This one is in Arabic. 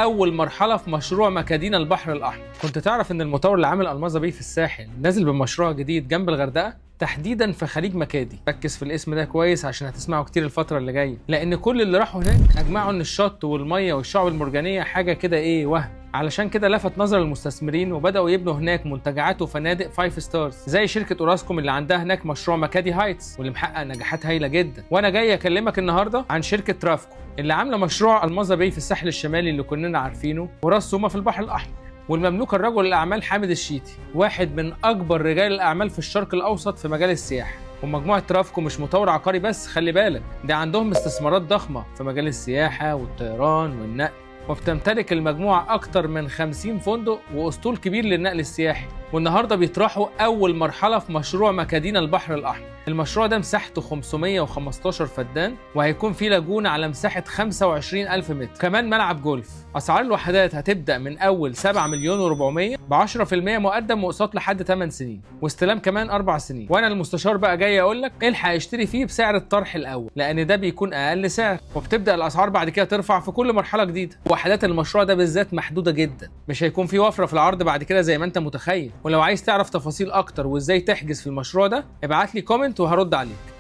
اول مرحله في مشروع مكادينا البحر الاحمر. كنت تعرف ان المطور اللي عامل الماظة باي في الساحل نازل بمشروع جديد جنب الغردقه، تحديدا في خليج مكادي. ركز في الاسم ده كويس عشان هتسمعه كتير الفتره اللي جايه، لان كل اللي راحوا هناك اجمعوا ان الشط والميه والشعب المرجانيه حاجه كده وهم. علشان كده لفت نظر المستثمرين وبداوا يبنوا هناك منتجعات وفنادق 5 ستارز زي شركه اوراسكوم اللي عندها هناك مشروع مكادي هايتس واللي محقق نجاحات هايله جدا. وانا جاي اكلمك النهارده عن شركه ترافكو اللي عامله مشروع الماظة باي في الساحل الشمالي اللي كلنا عارفينه، وراس سوما في البحر الاحمر. والمملوك الرجل الاعمال حامد الشيتي، واحد من اكبر رجال الاعمال في الشرق الاوسط في مجال السياحه. ومجموعه ترافكو مش مطور عقاري بس، خلي بالك ده عندهم استثمارات ضخمه في مجال السياحه والطيران والنقل، وبتمتلك المجموعة أكتر من 50 فندق وأسطول كبير للنقل السياحي. والنهاردة بيطرحوا أول مرحلة في مشروع مكادينا البحر الأحمر. المشروع ده مساحته 515 فدان، وهيكون فيه لاجونة على مساحة 25,000 متر، كمان ملعب جولف. أسعار الوحدات هتبدأ من أول 7 مليون و400 ب 10% مقدم وأقساط لحد 8 سنين، واستلام كمان 4 سنين. وأنا المستشار بقى جاي أقول لك الحق اشتري فيه بسعر الطرح الأول، لأن ده بيكون أقل سعر، وبتبدأ الأسعار بعد كده ترفع في كل مرحلة جديدة. وحدات المشروع ده بالذات محدودة جدا، مش هيكون في وفرة في العرض بعد كده زي ما أنت متخيل. ولو عايز تعرف تفاصيل أكتر وإزاي تحجز في المشروع ده، ابعت لي كومنت وهرد عليك.